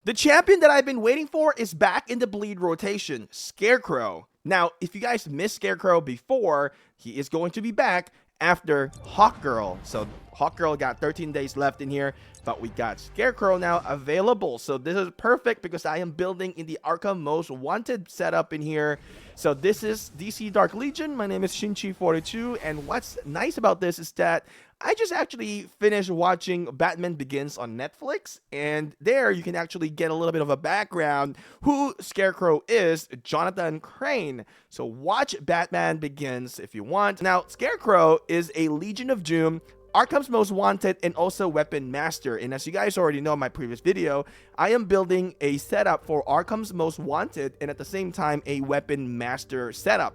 The champion that I've been waiting for is back in the bleed rotation, Scarecrow. Now, if you guys missed Scarecrow before, he is going to be back after Hawkgirl. So Hawkgirl got 13 days left in here, but we got Scarecrow now available. So this is perfect because I am building in the Arkham Most Wanted setup in here. So this is DC Dark Legion. My name is Shinchi42, and what's nice about this is that I just actually finished watching Batman Begins on Netflix, and there you can actually get a little bit of a background who Scarecrow is, Jonathan Crane. So watch Batman Begins if you want. Now, Scarecrow is a Legion of Doom, Arkham's Most Wanted, and also Weapon Master. And as you guys already know in my previous video, I am building a setup for Arkham's Most Wanted and at the same time a Weapon Master setup.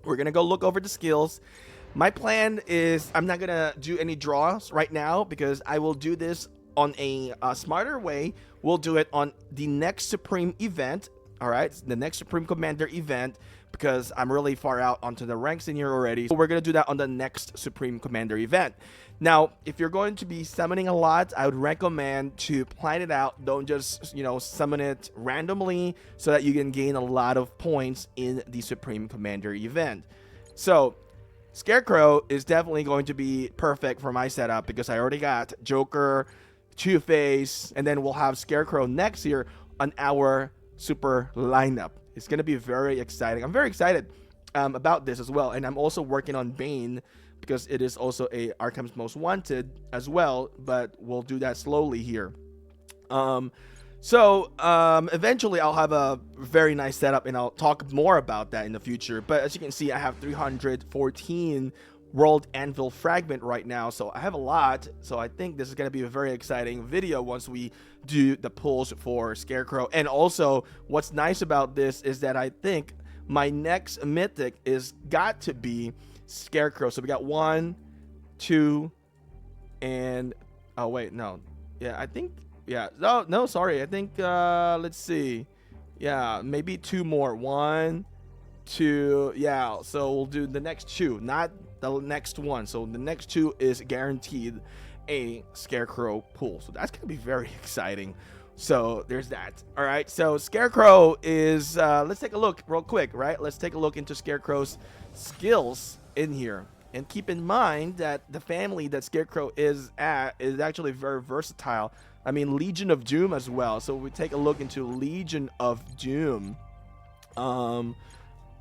We're gonna go look over the skills. My plan is I'm not gonna do any draws right now because I will do this on a smarter way. We'll do it on the next Supreme event. All right, the next Supreme Commander event, because I'm really far out onto the ranks in here already. So we're going to do that on the next Supreme Commander event. Now, if you're going to be summoning a lot, I would recommend to plan it out. Don't just, summon it randomly so that you can gain a lot of points in the Supreme Commander event. So Scarecrow is definitely going to be perfect for my setup because I already got Joker, Two-Face, and then we'll have Scarecrow next year on our super lineup. It's going to be very exciting. I'm very excited about this as well. And I'm also working on Bane because it is also a Arkham's Most Wanted as well, but we'll do that slowly here. Eventually I'll have a very nice setup and I'll talk more about that in the future. But as you can see, I have 314 World Anvil Fragment right now, so I have a lot. So I think this is going to be a very exciting video once we do the pulls for Scarecrow. And also what's nice about this is that I think my next mythic is got to be Scarecrow. So we got 1, 2, and oh wait, no, yeah, I think, yeah, no, sorry, I think let's see, yeah, maybe 2 more, 1, 2, yeah. So we'll do the next 2, not the next one. So the next 2 is guaranteed a Scarecrow pull. So that's gonna be very exciting. So there's that. All right, so Scarecrow is let's take a look real quick, right? Let's take a look into Scarecrow's skills in here, and keep in mind that the family that Scarecrow is at is actually very versatile. I mean, Legion of Doom as well. So we take a look into Legion of Doom.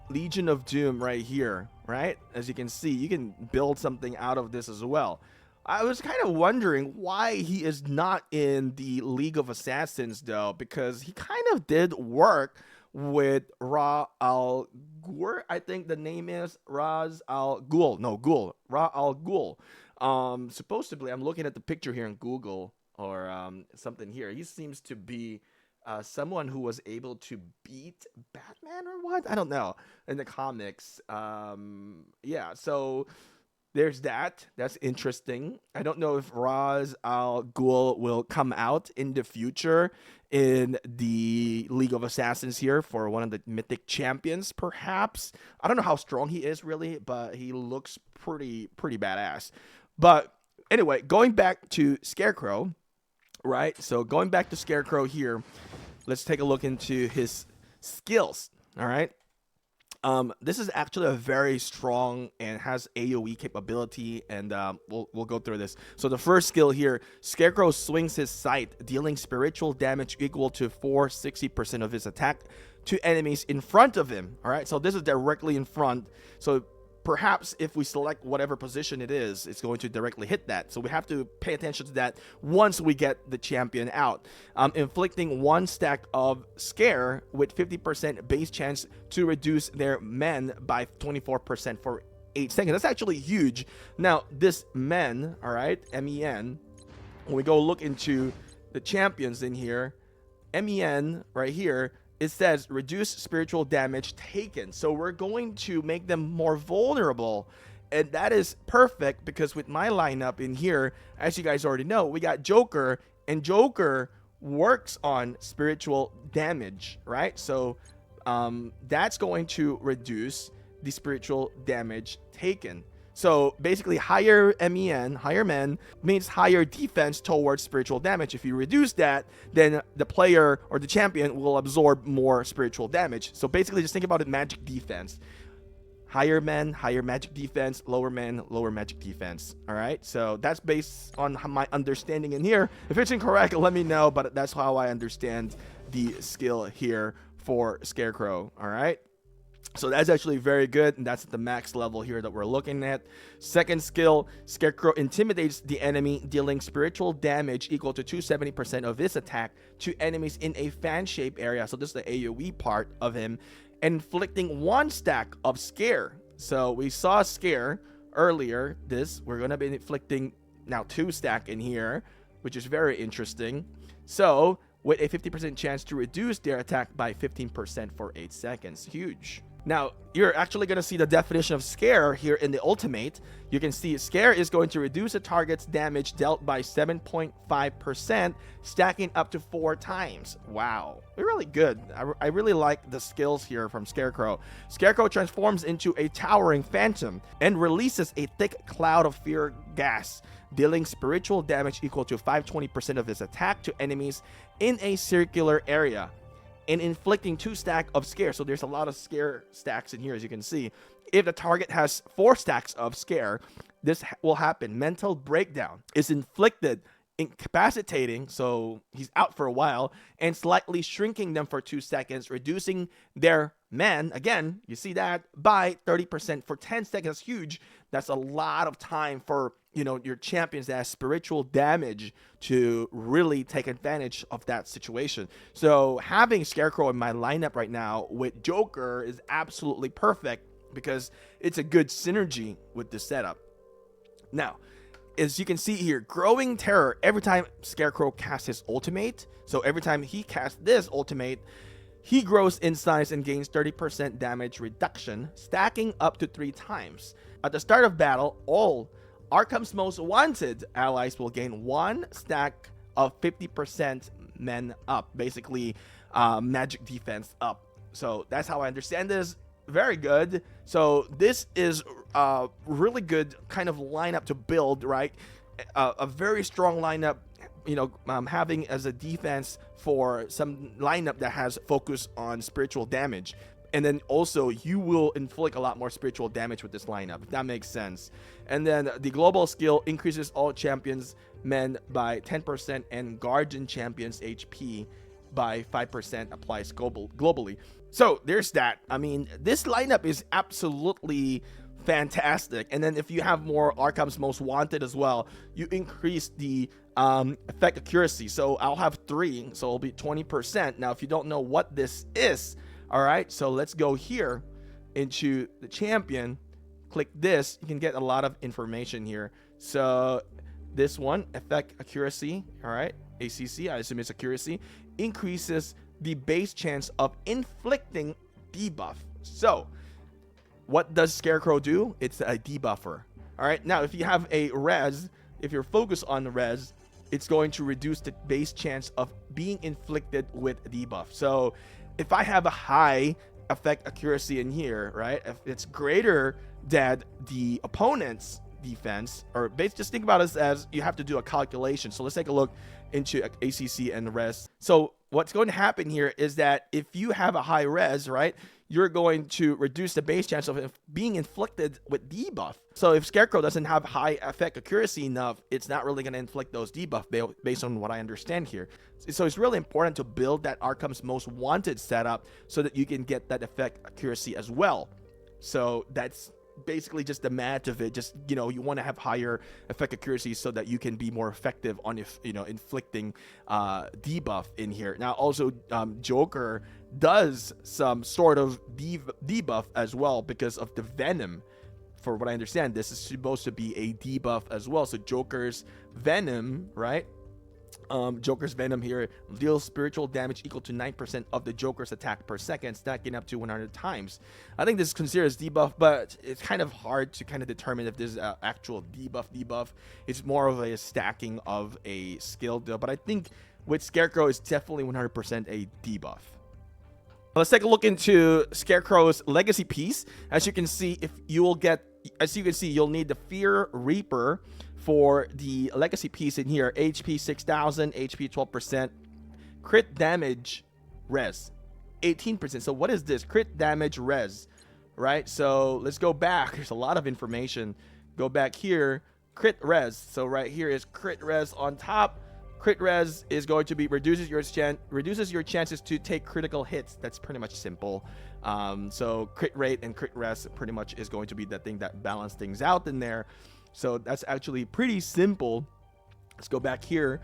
Legion of Doom right here, right? As you can see, you can build something out of this as well. I was kind of wondering why he is not in the League of Assassins though, because he kind of did work with Ra Al Ghul. I think the name is Raz Al Ghul. No, Ghul. Ra Al Ghul. Supposedly, I'm looking at the picture here in Google or something here. He seems to be someone who was able to beat Batman or what? I don't know. In the comics. Yeah, so there's that. That's interesting. I don't know if Raz Al Ghul will come out in the future in the League of Assassins here for one of the mythic champions, perhaps. I don't know how strong he is really, but he looks pretty badass. But anyway, going back to Scarecrow, right? So going back to Scarecrow here, let's take a look into his skills. All right. This is actually a very strong and has AoE capability, and we'll go through this. So the first skill here, Scarecrow swings his scythe, dealing spiritual damage equal to 460% of his attack to enemies in front of him. All right, so this is directly in front. So perhaps if we select whatever position it is, it's going to directly hit that. So we have to pay attention to that once we get the champion out. Inflicting 1 stack of scare with 50% base chance to reduce their men by 24% for 8 seconds. That's actually huge. Now, this men, all right, MEN, when we go look into the champions in here, MEN right here, it says reduce spiritual damage taken. So we're going to make them more vulnerable. And that is perfect because with my lineup in here, as you guys already know, we got Joker, and Joker works on spiritual damage, right? So that's going to reduce the spiritual damage taken. So basically, higher MEN, higher men, means higher defense towards spiritual damage. If you reduce that, then the player or the champion will absorb more spiritual damage. So basically, just think about it, magic defense. Higher men, higher magic defense, lower men, lower magic defense. All right, so that's based on my understanding in here. If it's incorrect, let me know, but that's how I understand the skill here for Scarecrow. All right. So that's actually very good, and that's at the max level here that we're looking at. Second skill, Scarecrow intimidates the enemy, dealing spiritual damage equal to 270% of his attack to enemies in a fan shape area. So this is the AoE part of him, inflicting 1 stack of scare. So we saw scare earlier. We're going to be inflicting now 2 stack in here, which is very interesting. So with a 50% chance to reduce their attack by 15% for 8 seconds. Huge. Now, you're actually going to see the definition of scare here in the ultimate. You can see scare is going to reduce a target's damage dealt by 7.5%, stacking up to 4 times. Wow, really good. I really like the skills here from Scarecrow. Scarecrow transforms into a towering phantom and releases a thick cloud of fear gas, dealing spiritual damage equal to 520% of his attack to enemies in a circular area, and inflicting 2 stack of scare. So there's a lot of scare stacks in here, as you can see. If the target has 4 stacks of scare, this will happen. Mental breakdown is inflicted, incapacitating, so he's out for a while, and slightly shrinking them for 2 seconds, reducing their men, again, you see that, by 30% for 10 seconds. That's huge. That's a lot of time for, your champions that have spiritual damage to really take advantage of that situation. So having Scarecrow in my lineup right now with Joker is absolutely perfect because it's a good synergy with the setup. Now, as you can see here, growing terror every time Scarecrow casts his ultimate. So every time he casts this ultimate, he grows in size and gains 30% damage reduction, stacking up to 3 times. At the start of battle, all Arkham's most wanted allies will gain 1 stack of 50% men up, basically magic defense up. So that's how I understand this. Very good. So this is a really good kind of lineup to build, right? A very strong lineup, having as a defense for some lineup that has focus on spiritual damage. And then also you will inflict a lot more spiritual damage with this lineup, if that makes sense. And then the global skill increases all champions men by 10% and guardian champions HP by 5%, applies globally. So there's that. I mean, this lineup is absolutely fantastic. And then if you have more Arkham's most wanted as well, you increase the effect accuracy. So I'll have 3, so it'll be 20%. Now if you don't know what this is, all right, so let's go here into the champion, click this, you can get a lot of information here. So this one, effect accuracy, all right, ACC, I assume it's accuracy, increases the base chance of inflicting debuff. So what does Scarecrow do? It's a debuffer. All right, now if you have a res, if you're focused on the res, it's going to reduce the base chance of being inflicted with debuff. So if I have a high effect accuracy in here, right, if it's greater than the opponent's defense, or just think about it as you have to do a calculation. So let's take a look into ACC and the res. So what's going to happen here is that if you have a high res, right, you're going to reduce the base chance of being inflicted with debuff. So if Scarecrow doesn't have high effect accuracy enough, it's not really going to inflict those debuff based on what I understand here. So it's really important to build that Arkham's most wanted setup so that you can get that effect accuracy as well. So that's basically just the math of it. Just, you want to have higher effect accuracy so that you can be more effective on inflicting debuff in here. Now also Joker does some sort of debuff as well because of the venom. For what I understand, this is supposed to be a debuff as well. So Joker's venom, right, Joker's venom here deals spiritual damage equal to 9% of the Joker's attack per second, stacking up to 100 times. I think this is considered as debuff, but it's kind of hard to kind of determine if this is an actual debuff. It's more of a stacking of a skill deal, but I think with Scarecrow, it's definitely 100% a debuff. Let's take a look into Scarecrow's legacy piece. As you can see, if you will get as you can see, you'll need the Fear Reaper for the legacy piece in here. HP 6000, HP 12%, crit damage res 18%. So what is this? Crit damage res, right? So let's go back. There's a lot of information. Go back here. Crit res. So right here is crit res on top. Crit res is going to be reduces your chances to take critical hits. That's pretty much simple. So crit rate and crit res pretty much is going to be the thing that balance things out in there. So that's actually pretty simple. Let's go back here.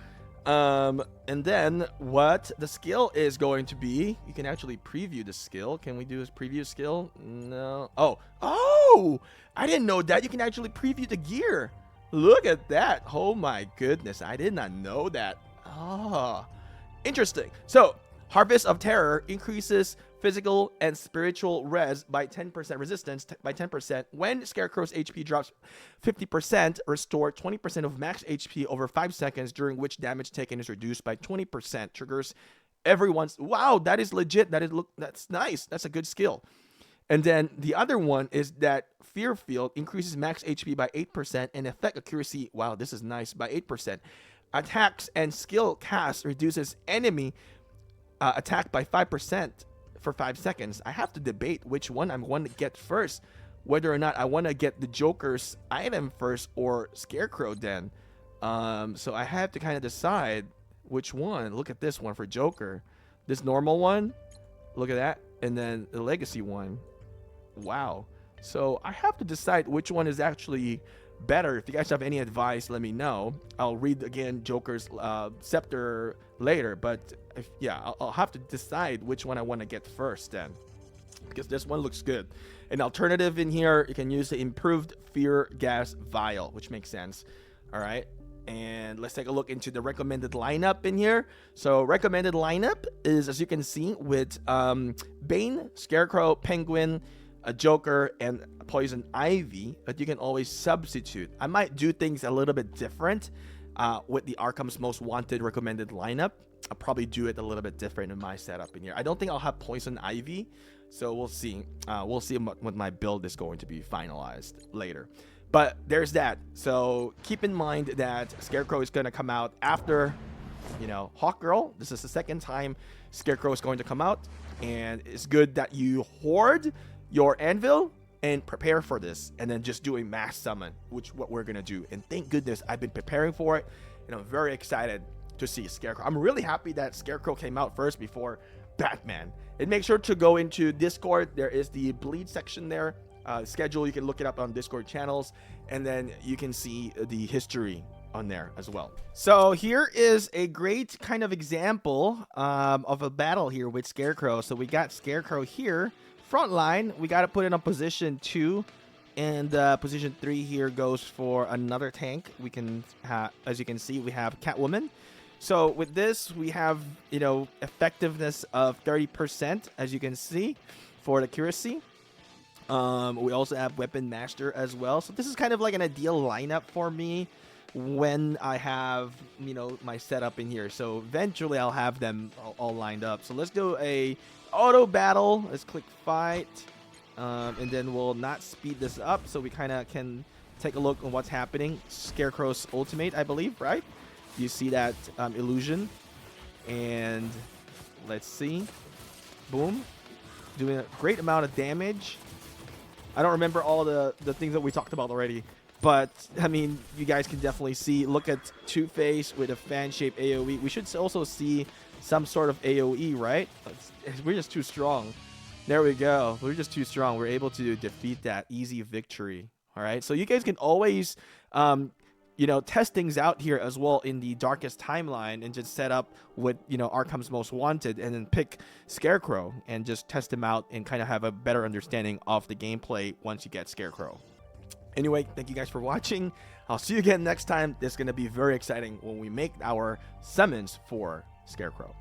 And then what the skill is going to be, you can actually preview the skill. Can we do this preview skill? No. Oh, I didn't know that. You can actually preview the gear. Look at that. Oh my goodness. I did not know that. Oh, interesting. So Harvest of Terror increases physical and spiritual res by 10%, resistance by 10%. When Scarecrow's HP drops 50%, restore 20% of max HP over 5 seconds, during which damage taken is reduced by 20%. Triggers everyone's. Wow, that is legit. That's nice. That's a good skill. And then the other one is that Fear Field increases max HP by 8% and effect accuracy. Wow, this is nice, by 8%. Attacks and skill cast reduces enemy attack by 5%. For 5 seconds. I have to debate which one I'm going to get first, whether or not I want to get the Joker's item first or Scarecrow then. So I have to kind of decide which one. Look at this one for Joker, this normal one, look at that, and then the legacy one. Wow. So I have to decide which one is actually better. If you guys have any advice, let me know. I'll read again Joker's scepter later, but I'll have to decide which one I want to get first then, because this one looks good. An alternative in here, you can use the improved Fear Gas Vial, which makes sense. All right, and let's take a look into the recommended lineup in here. So recommended lineup is, as you can see, with Bane, Scarecrow, Penguin, a Joker, and Poison Ivy, but you can always substitute. I might do things a little bit different with the Arkham's Most Wanted recommended lineup. I'll probably do it a little bit different in my setup in here. I don't think I'll have Poison Ivy, so we'll see. We'll see what my build is going to be finalized later. But there's that. So keep in mind that Scarecrow is going to come out after, Hawkgirl. This is the second time Scarecrow is going to come out, and it's good that you hoard your anvil and prepare for this, and then just do a mass summon, which what we're gonna do. And thank goodness I've been preparing for it, and I'm very excited to see Scarecrow. I'm really happy that Scarecrow came out first before Batman. And make sure to go into Discord. There is the bleed section there, schedule. You can look it up on Discord channels, and then you can see the history on there as well. So here is a great kind of example of a battle here with Scarecrow. So we got Scarecrow here front line. We got to put it on position 2, and position 3 here goes for another tank. We can have, as you can see, we have Catwoman. So with this, we have, effectiveness of 30%, as you can see, for the accuracy. We also have Weapon Master as well. So this is kind of like an ideal lineup for me when I have, my setup in here. So eventually I'll have them all lined up. So let's do a auto battle. Let's click fight. And then we'll not speed this up, so we kind of can take a look on what's happening. Scarecrow's ultimate, I believe, right? You see that illusion. And let's see. Boom. Doing a great amount of damage. I don't remember all the things that we talked about already. But, I mean, you guys can definitely see. Look at Two-Face with a fan-shaped AoE. We should also see some sort of AoE, right? We're just too strong. There we go. We're just too strong. We're able to defeat that. Easy victory. All right. So you guys can always, test things out here as well in the darkest timeline, and just set up with, Arkham's Most Wanted, and then pick Scarecrow and just test him out and kind of have a better understanding of the gameplay once you get Scarecrow. Anyway, thank you guys for watching. I'll see you again next time. This is going to be very exciting when we make our summons for Scarecrow.